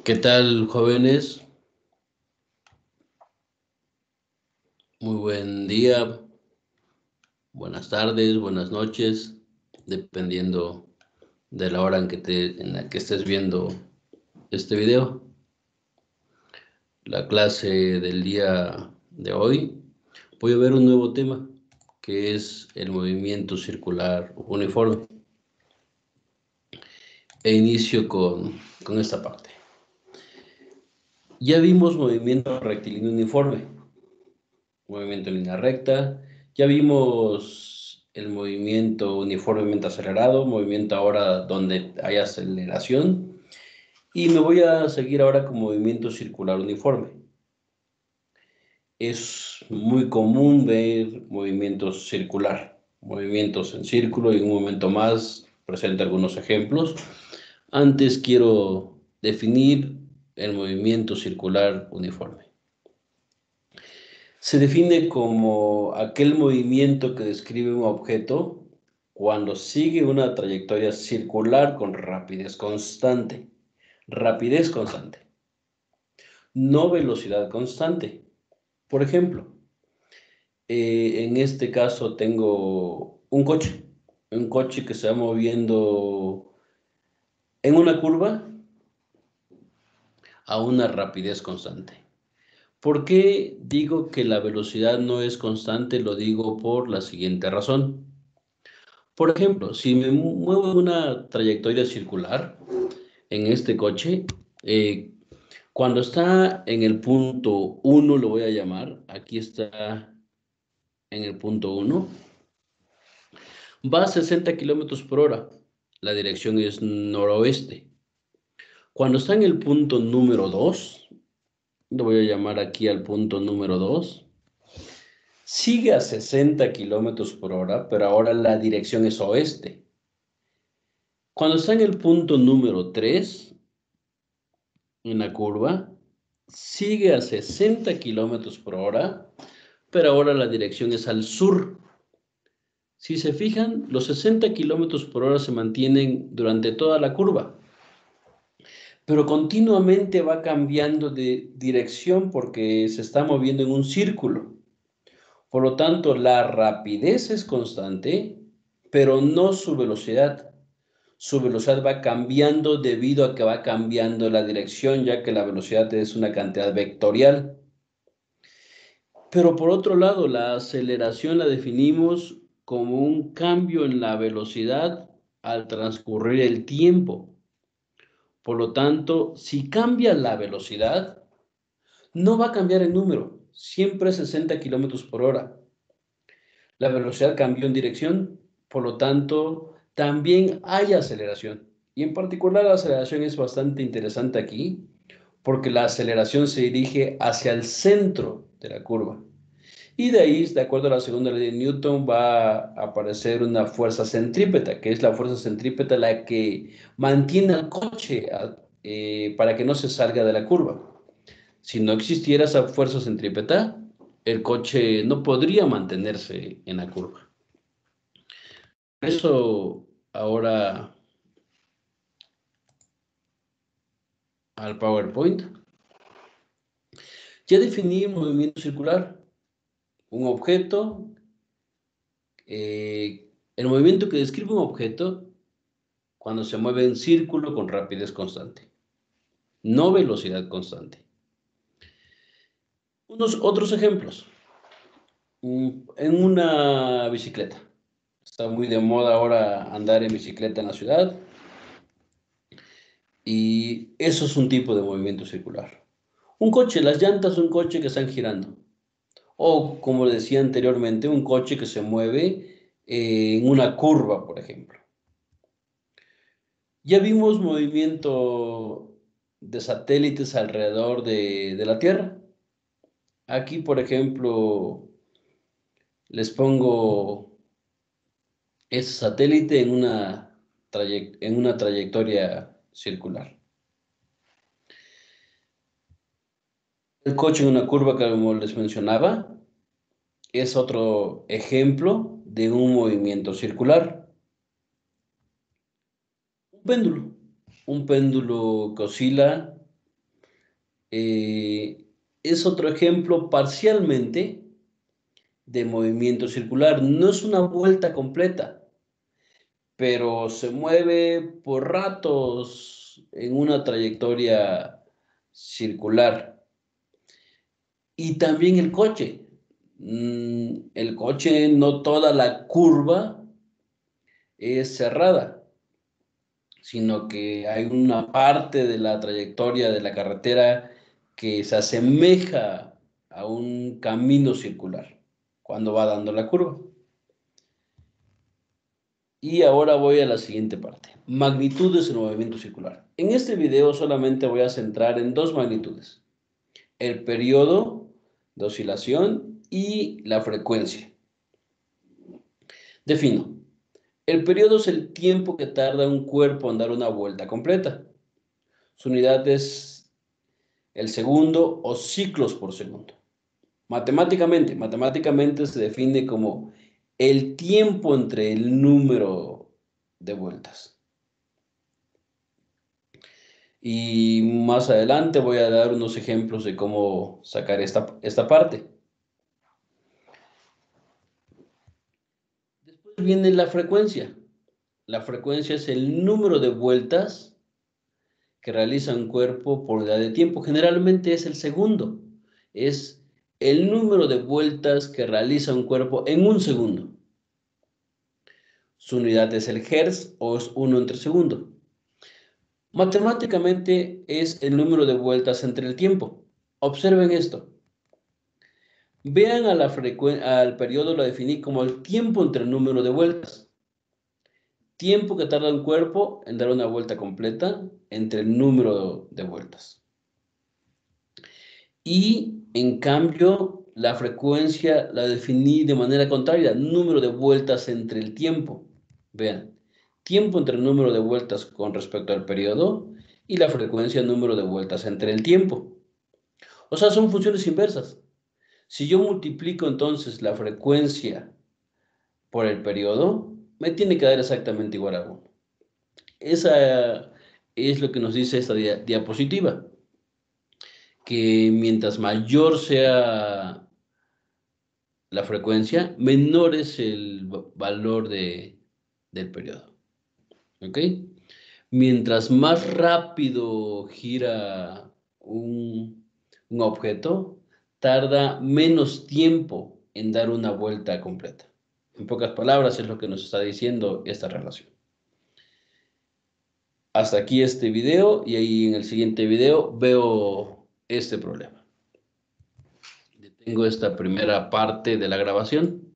¿Qué tal, jóvenes? Muy buen día, buenas tardes, buenas noches, dependiendo de la hora en la que estés viendo este video. La clase del día de hoy, voy a ver un nuevo tema, que es el movimiento circular uniforme. E inicio con esta parte. Ya vimos movimiento rectilíneo uniforme, movimiento en línea recta. Ya vimos el movimiento uniformemente acelerado, movimiento ahora donde hay aceleración. Y me voy a seguir ahora con movimiento circular uniforme. Es muy común ver movimientos circular, movimientos en círculo, y en un momento más presento algunos ejemplos. Antes quiero definir el movimiento circular uniforme. Se define como aquel movimiento que describe un objeto cuando sigue una trayectoria circular con rapidez constante. Rapidez constante, no velocidad constante. Por ejemplo, en este caso tengo un coche que se va moviendo en una curva a una rapidez constante. ¿Por qué digo que la velocidad no es constante? Lo digo por la siguiente razón. Por ejemplo, si me muevo en una trayectoria circular en este coche, eh, cuando está en el punto 1, lo voy a llamar, aquí está en el punto 1, va a 60 kilómetros por hora, la dirección es noroeste. Cuando está en el punto número 2, lo voy a llamar aquí al punto número 2, sigue a 60 kilómetros por hora, pero ahora la dirección es oeste. Cuando está en el punto número 3, en la curva, sigue a 60 kilómetros por hora, pero ahora la dirección es al sur. Si se fijan, los 60 kilómetros por hora se mantienen durante toda la curva, pero continuamente va cambiando de dirección porque se está moviendo en un círculo. Por lo tanto, la rapidez es constante, pero no su velocidad. Su velocidad va cambiando debido a que va cambiando la dirección, ya que la velocidad es una cantidad vectorial. Pero por otro lado, la aceleración la definimos como un cambio en la velocidad al transcurrir el tiempo. Por lo tanto, si cambia la velocidad, no va a cambiar el número, siempre es 60 kilómetros por hora. La velocidad cambió en dirección, por lo tanto, también hay aceleración. Y en particular la aceleración es bastante interesante aquí, porque la aceleración se dirige hacia el centro de la curva. Y de ahí, de acuerdo a la segunda ley de Newton, va a aparecer una fuerza centrípeta, que es la fuerza centrípeta la que mantiene al coche para que no se salga de la curva. Si no existiera esa fuerza centrípeta, el coche no podría mantenerse en la curva. Por eso, ahora al PowerPoint, ya definí un movimiento circular, un objeto, el movimiento que describe un objeto cuando se mueve en círculo con rapidez constante, no velocidad constante. Unos otros ejemplos. En una bicicleta. Está muy de moda ahora andar en bicicleta en la ciudad. Y eso es un tipo de movimiento circular. Un coche, las llantas de un coche que están girando. O, como decía anteriormente, un coche que se mueve en una curva, por ejemplo. Ya vimos movimiento de satélites alrededor de la Tierra. Aquí, por ejemplo, les pongo ese satélite en una trayectoria circular. El coche en una curva, como les mencionaba, es otro ejemplo de un movimiento circular. Un péndulo que oscila es otro ejemplo parcialmente de movimiento circular. No es una vuelta completa, pero se mueve por ratos en una trayectoria circular. Y también el coche. El coche, no toda la curva es cerrada, sino que hay una parte de la trayectoria de la carretera que se asemeja a un camino circular cuando va dando la curva. Y ahora voy a la siguiente parte. Magnitudes del movimiento circular. En este video solamente voy a centrar en dos magnitudes: el periodo de oscilación y la frecuencia. Defino. El periodo es el tiempo que tarda un cuerpo en dar una vuelta completa. Su unidad es el segundo o ciclos por segundo. Matemáticamente se define como el tiempo entre el número de vueltas. Y más adelante voy a dar unos ejemplos de cómo sacar esta parte. Después viene la frecuencia. La frecuencia es el número de vueltas que realiza un cuerpo por unidad de tiempo. Generalmente es el segundo. Es el número de vueltas que realiza un cuerpo en un segundo. Su unidad es el hertz o es 1 entre segundo. Matemáticamente es el número de vueltas entre el tiempo. Observen esto. Vean al periodo, lo definí como el tiempo entre el número de vueltas. Tiempo que tarda un cuerpo en dar una vuelta completa entre el número de vueltas. Y en cambio, la frecuencia la definí de manera contraria, número de vueltas entre el tiempo. Vean, tiempo entre el número de vueltas con respecto al periodo y la frecuencia, número de vueltas entre el tiempo. O sea, son funciones inversas. Si yo multiplico entonces la frecuencia por el periodo, me tiene que dar exactamente igual a 1. Esa es lo que nos dice esta diapositiva, que mientras mayor sea la frecuencia, menor es el valor del periodo. ¿Ok? Mientras más rápido gira un objeto, tarda menos tiempo en dar una vuelta completa. En pocas palabras, es lo que nos está diciendo esta relación. Hasta aquí este video, y ahí en el siguiente video veo este problema. Detengo esta primera parte de la grabación.